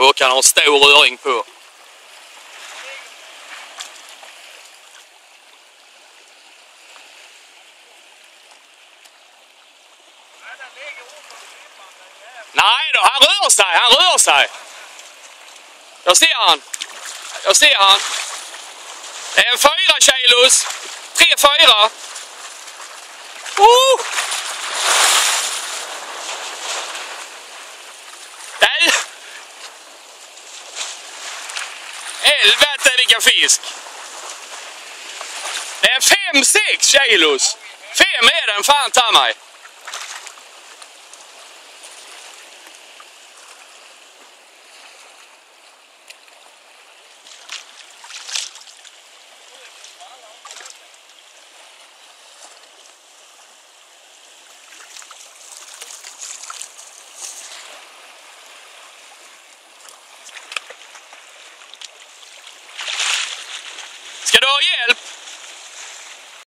Och kan ha en stor röring på. Nej då, han rör sig. Jag ser han. Det är en 4 kilos. 3-4. Nej. Helvete vilken fisk. Det är 5-6 kilos. 5 är den fan ta mig. Ska du ha hjälp?